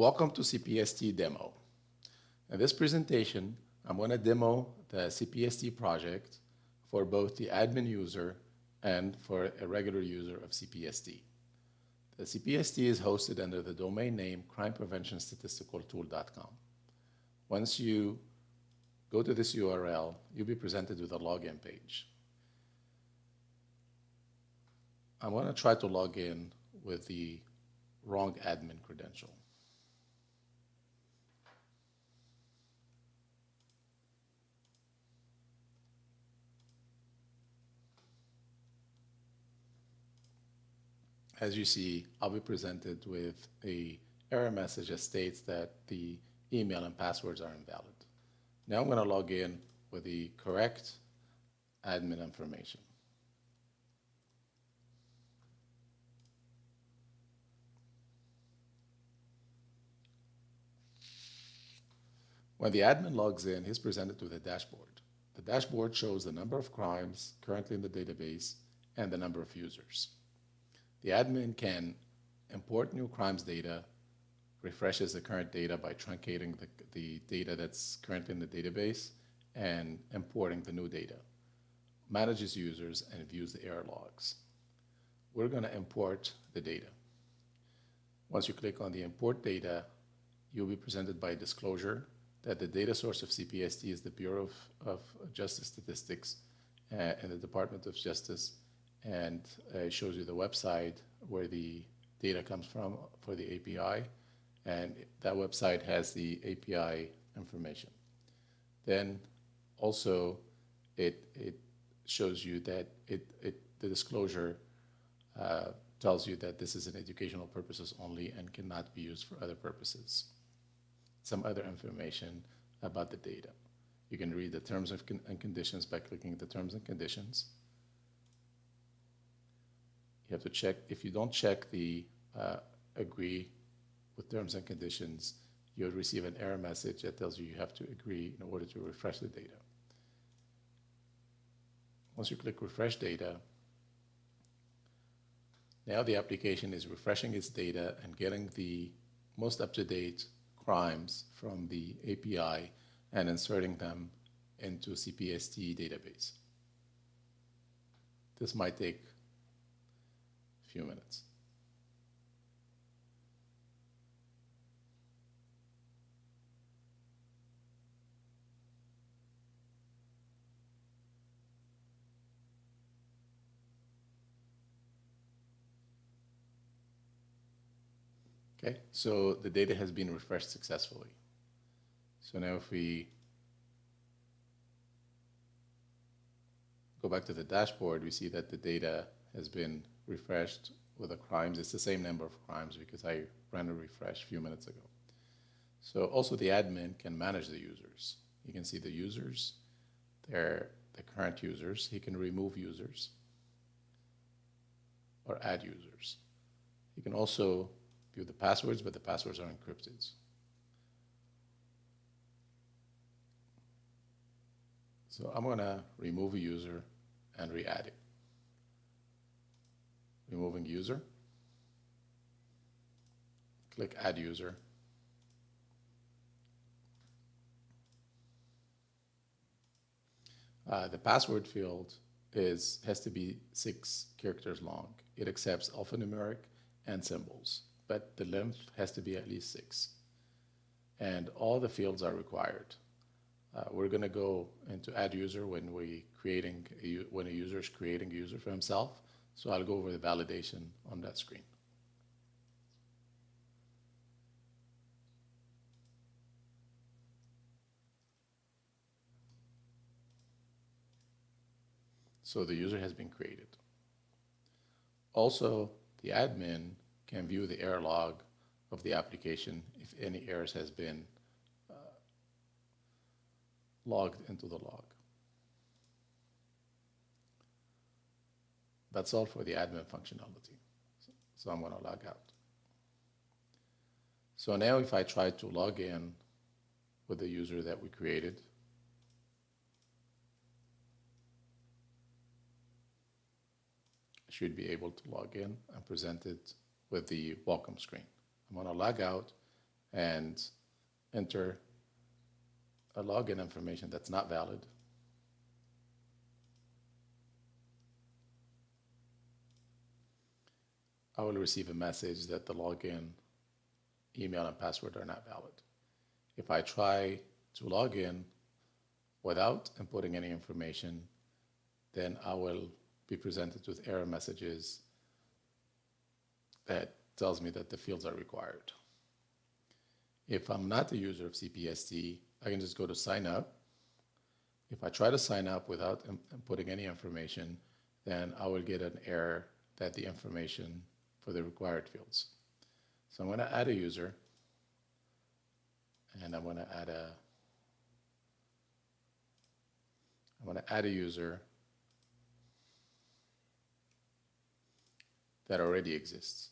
Welcome to CPST Demo. In this presentation, I'm going to demo the CPST project for both the admin user and for a regular user of CPST. The CPST is hosted under the domain name crimepreventionstatisticaltool.com. Once you go to this URL, you'll be presented with a login page. I'm going to try to log in with the wrong admin credential. As you see, I'll be presented with an error message that states that the email and passwords are invalid. Now I'm going to log in with the correct admin information. When the admin logs in, he's presented with a dashboard. The dashboard shows the number of crimes currently in the database and the number of users. The admin can import new crimes data, refreshes the current data by truncating the data that's currently in the database and importing the new data, manages users, and views the error logs. We're going to import the data. Once you click on the import data, you'll be presented by a disclosure that the data source of CPST is the Bureau of Justice Statistics in the Department of Justice, and it shows you the website where the data comes from for the API, and that website has the API information. Then also it shows you that the disclosure tells you that this is an educational purposes only and cannot be used for other purposes. Some other information about the data. You can read the terms and conditions by clicking the terms and conditions. You have to check, if you don't check the agree with terms and conditions, you'll receive an error message that tells you you have to agree in order to refresh the data. Once you click refresh data, now the application is refreshing its data and getting the most up-to-date crimes from the API and inserting them into CPST database. This might take a few minutes. Okay, so the data has been refreshed successfully. So now if we go back to the dashboard, we see that the data has been refreshed with the crimes. It's the same number of crimes because I ran a refresh a few minutes ago. So also the admin can manage the users. You can see the users, they're the current users. He can remove users or add users. He can also view the passwords, but the passwords are encrypted. So I'm going to remove a user and re-add it. Removing user. Click add user. The password field has to be 6 characters long. It accepts alphanumeric and symbols, but the length has to be at least 6. And all the fields are required. We're going to go into add user when a user is creating a user for himself. So I'll go over the validation on that screen. So the user has been created. Also, the admin can view the error log of the application if any errors has been logged into the log. That's all for the admin functionality. So I'm going to log out. So now if I try to log in with the user that we created, I should be able to log in and present it with the welcome screen. I'm going to log out and enter a login information that's not valid, I will receive a message that the login email and password are not valid. If I try to log in without inputting any information, then I will be presented with error messages that tells me that the fields are required. If I'm not a user of CPST, I can just go to sign up. If I try to sign up without inputting any information, then I will get an error that the information for the required fields. So I'm going to add a user, and I'm going to add a user that already exists.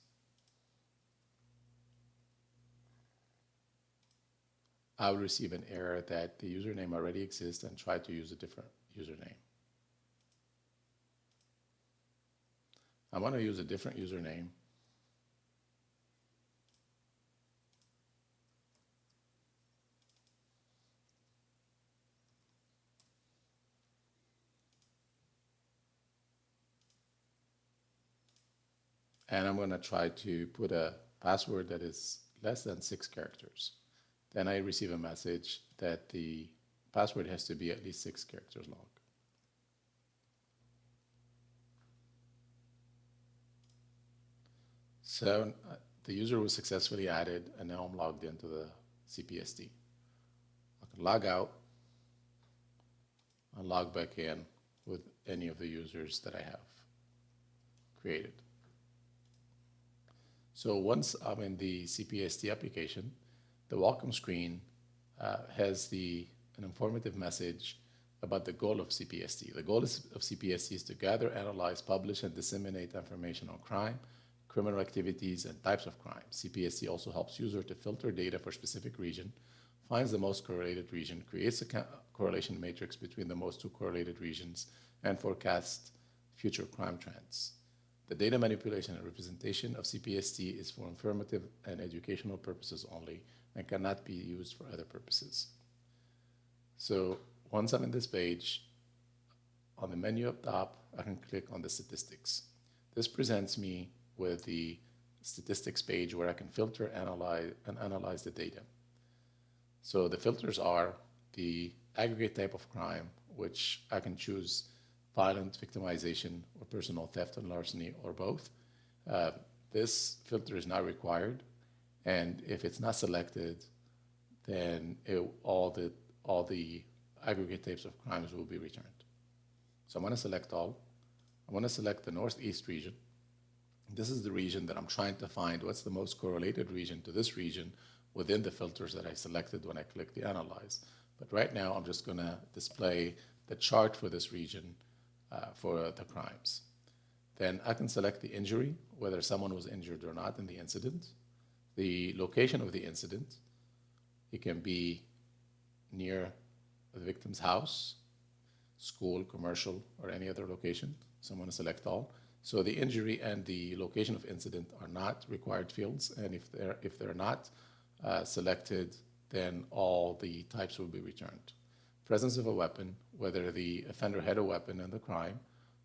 I will receive an error that the username already exists and try to use a different username. I want to use a different username. And I'm going to try to put a password that is less than 6 characters. Then I receive a message that the password has to be at least 6 characters long. So the user was successfully added, and now I'm logged into the CPST. I can log out and log back in with any of the users that I have created. So once I'm in the CPST application, the welcome screen has an informative message about the goal of CPST. The goal of CPST is to gather, analyze, publish, and disseminate information on crime, criminal activities, and types of crime. CPST also helps users to filter data for specific region, finds the most correlated region, creates a correlation matrix between the most two correlated regions, and forecasts future crime trends. The data manipulation and representation of CPST is for informative and educational purposes only and cannot be used for other purposes. So once I'm in this page, on the menu up top, I can click on the statistics. This presents me with the statistics page where I can filter, analyze the data. So the filters are the aggregate type of crime, which I can choose violent victimization or personal theft and larceny or both. This filter is not required, and if it's not selected, then all the aggregate types of crimes will be returned. So I'm going to select all. I'm going to select the Northeast region. This is the region that I'm trying to find what's the most correlated region to this region within the filters that I selected when I click the Analyze. But right now, I'm just going to display the chart for this region for the crimes. Then I can select the injury, whether someone was injured or not in the incident, the location of the incident. It can be near the victim's house, school, commercial, or any other location. So I'm going to select all. So the injury and the location of incident are not required fields, and if they're not selected, then all the types will be returned. Presence of a weapon, whether the offender had a weapon in the crime,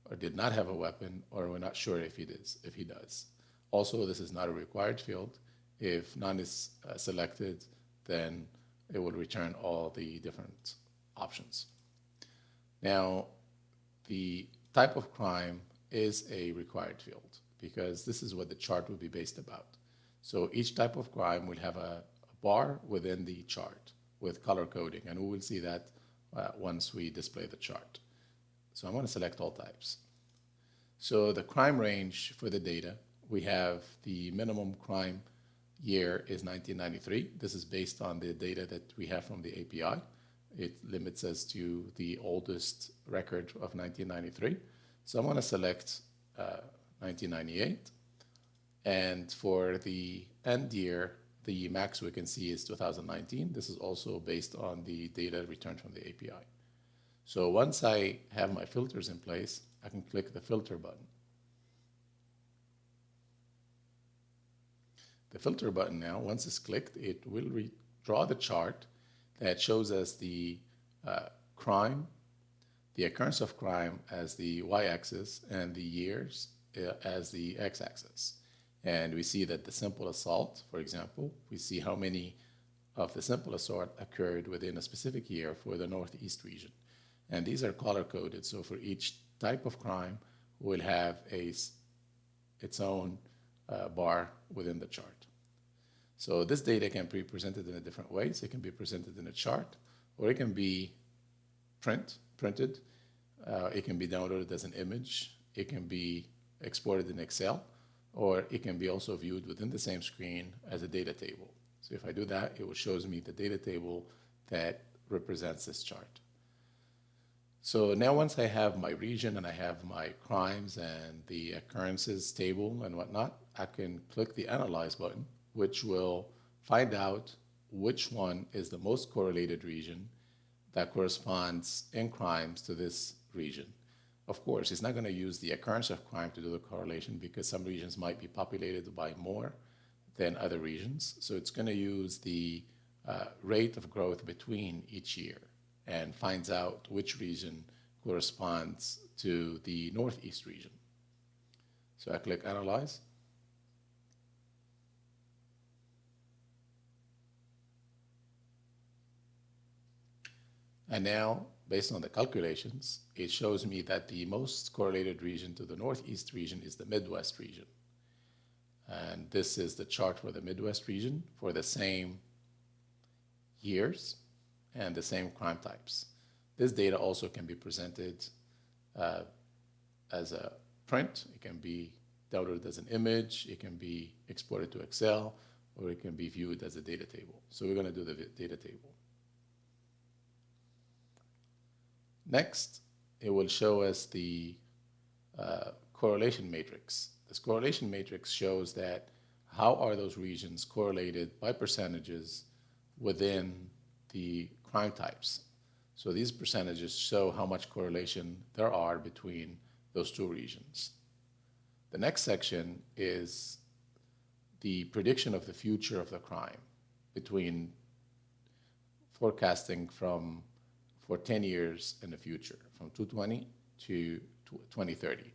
or did not have a weapon, or we're not sure if he does. Also, this is not a required field. If none is selected, then it will return all the different options. Now, the type of crime is a required field because this is what the chart will be based about. So each type of crime will have a bar within the chart with color coding, and we will see that once we display the chart. So I'm going to select all types. So the crime range for the data, we have the minimum crime year is 1993. This is based on the data that we have from the API. It limits us to the oldest record of 1993. So I'm going to select 1998. And for the end year, the max we can see is 2019. This is also based on the data returned from the API. So once I have my filters in place, I can click the filter button. The filter button now, once it's clicked, it will draw the chart that shows us the crime, the occurrence of crime as the y-axis, and the years as the x-axis. And we see that the simple assault, for example, we see how many of the simple assault occurred within a specific year for the Northeast region. And these are color-coded, so for each type of crime, we'll have its own bar within the chart. So this data can be presented in different ways. It can be presented in a chart, or it can be printed. It can be downloaded as an image. It can be exported in Excel, or it can be also viewed within the same screen as a data table. So if I do that, it will show me the data table that represents this chart. So now once I have my region and I have my crimes and the occurrences table and whatnot, I can click the Analyze button, which will find out which one is the most correlated region that corresponds in crimes to this region. Of course, it's not going to use the occurrence of crime to do the correlation because some regions might be populated by more than other regions. So it's going to use the rate of growth between each year and finds out which region corresponds to the Northeast region. So I click Analyze. And now, based on the calculations, it shows me that the most correlated region to the Northeast region is the Midwest region. And this is the chart for the Midwest region for the same years and the same crime types. This data also can be presented as a print. It can be downloaded as an image. It can be exported to Excel, or it can be viewed as a data table. So we're going to do the data table. Next, it will show us the correlation matrix. This correlation matrix shows that how are those regions correlated by percentages within the crime types. So these percentages show how much correlation there are between those two regions. The next section is the prediction of the future of the crime between forecasting for 10 years in the future, from 2020 to 2030.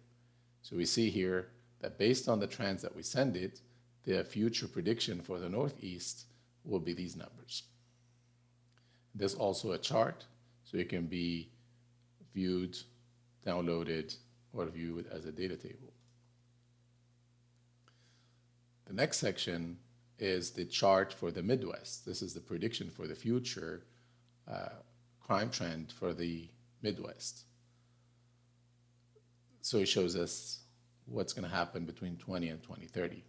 So we see here that based on the trends that we send it, the future prediction for the Northeast will be these numbers. There's also a chart, so it can be viewed, downloaded, or viewed as a data table. The next section is the chart for the Midwest. This is the prediction for the future crime trend for the Midwest. So it shows us what's going to happen between 20 and 2030.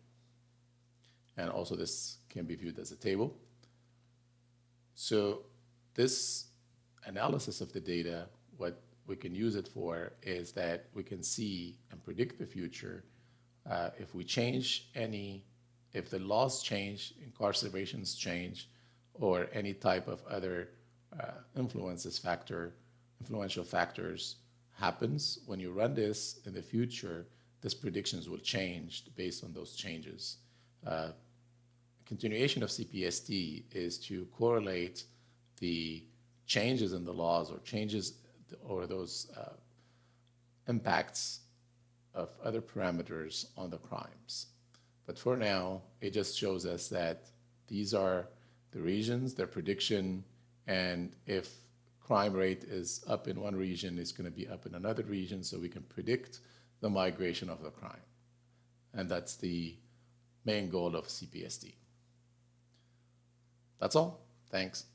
And also this can be viewed as a table. So this analysis of the data, what we can use it for is that we can see and predict the future if we change if the laws change, incarcerations change, or any type of other influential factors happens. When you run this in the future, these predictions will change based on those changes. Continuation of CPST is to correlate the changes in the laws or those impacts of other parameters on the crimes. But for now, it just shows us that these are the regions, their prediction, and if crime rate is up in one region, it's going to be up in another region, so we can predict the migration of the crime. And that's the main goal of CPST. That's all. Thanks.